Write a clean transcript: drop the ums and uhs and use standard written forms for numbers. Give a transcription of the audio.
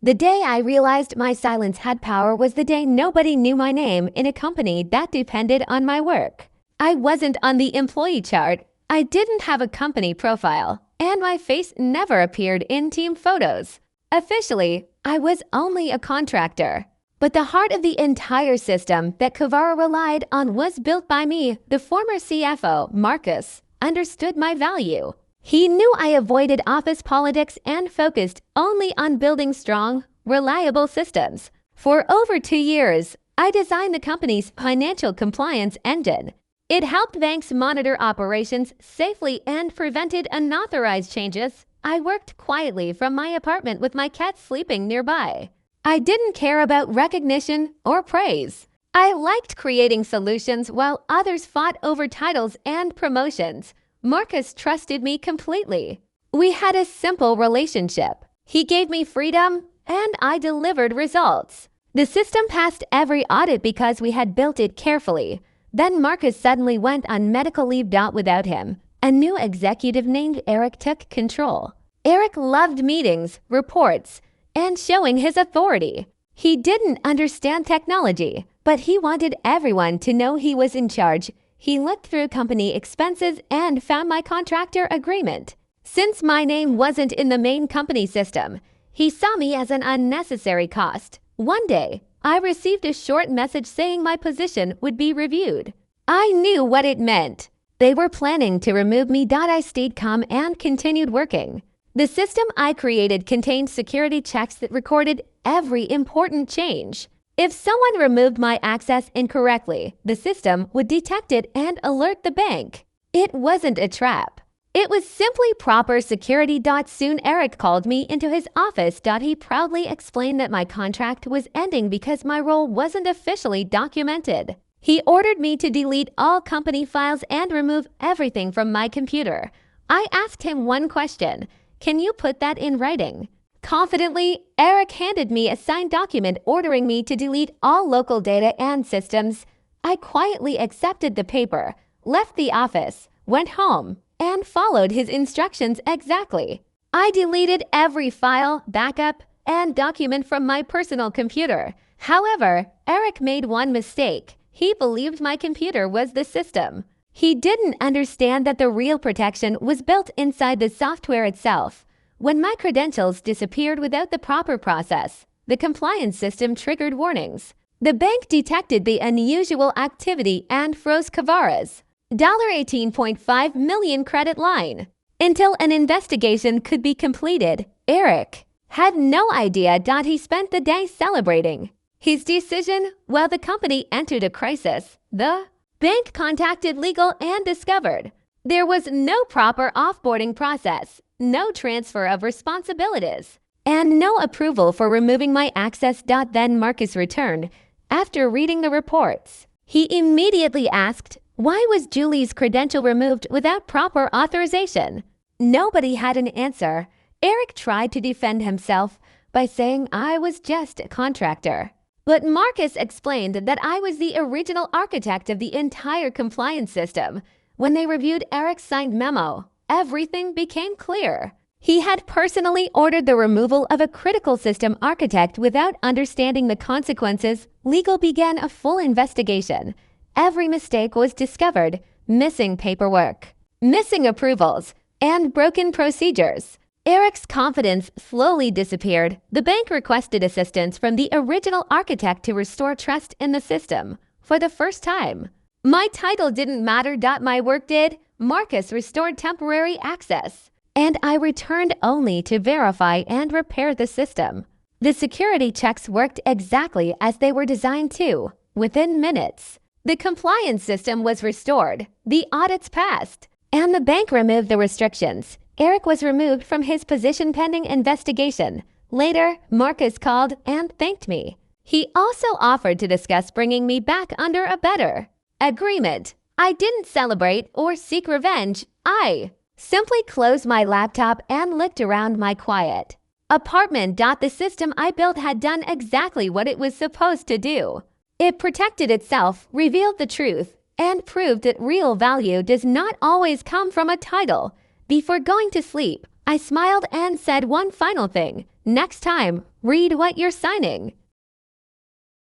The day I realized my silence had power was the day nobody knew my name in a company that depended on my work. I wasn't on the employee chart, I didn't have a company profile, and my face never appeared in team photos. Officially, I was only a contractor. But the heart of the entire system that Kuvara relied on was built by me. The former CFO, Marcus, understood my value. He knew I avoided office politics and focused only on building strong, reliable systems. For over 2 years, I designed the company's financial compliance engine. It helped banks monitor operations safely and prevented unauthorized changes. I worked quietly from my apartment with my cat sleeping nearby. I didn't care about recognition or praise. I liked creating solutions while others fought over titles and promotions. Marcus trusted me completely. We had a simple relationship. He gave me freedom, and I delivered results. The system passed every audit because we had built it carefully. Then Marcus suddenly went on medical leave. Without him, a new executive named Eric took control. Eric loved meetings, reports, and showing his authority. He didn't understand technology, but he wanted everyone to know he was in charge. He looked through company expenses and found my contractor agreement. Since my name wasn't in the main company system, he saw me as an unnecessary cost. One day, I received a short message saying my position would be reviewed. I knew what it meant. They were planning to remove me. I stayed calm and continued working. The system I created contained security checks that recorded every important change. If someone removed my access incorrectly, the system would detect it and alert the bank. It wasn't a trap. It was simply proper security. Soon Eric called me into his office. He proudly explained that my contract was ending because my role wasn't officially documented. He ordered me to delete all company files and remove everything from my computer. I asked him one question. Can you put that in writing? Confidently, Eric handed me a signed document ordering me to delete all local data and systems. I quietly accepted the paper, left the office, went home, and followed his instructions exactly. I deleted every file, backup, and document from my personal computer. However, Eric made one mistake. He believed my computer was the system. He didn't understand that the real protection was built inside the software itself. When my credentials disappeared without the proper process, the compliance system triggered warnings. The bank detected the unusual activity and froze Kuvara's $18.5 million credit line. Until an investigation could be completed, Eric had no idea. He spent the day celebrating his decision while the company entered a crisis. The bank contacted legal and discovered there was no proper offboarding process, no transfer of responsibilities, and no approval for removing my access. Then Marcus returned. After reading the reports, he immediately asked, why was Julie's credential removed without proper authorization? Nobody had an answer. Eric tried to defend himself by saying I was just a contractor. But Marcus explained that I was the original architect of the entire compliance system. When they reviewed Eric's signed memo, everything became clear. He had personally ordered the removal of a critical system architect without understanding the consequences. Legal began a full investigation. Every mistake was discovered: missing paperwork, missing approvals, and broken procedures. Eric's confidence slowly disappeared. The bank requested assistance from the original architect to restore trust in the system. For the first time, my title didn't matter. My work did. Marcus restored temporary access, and I returned only to verify and repair the system. The security checks worked exactly as they were designed to. Within minutes, the compliance system was restored, the audits passed, and the bank removed the restrictions. Eric was removed from his position pending investigation. Later, Marcus called and thanked me. He also offered to discuss bringing me back under a better agreement. I didn't celebrate or seek revenge. I simply closed my laptop and looked around my quiet apartment. The system I built had done exactly what it was supposed to do. It protected itself, revealed the truth, and proved that real value does not always come from a title. Before going to sleep, I smiled and said one final thing. Next time, read what you're signing.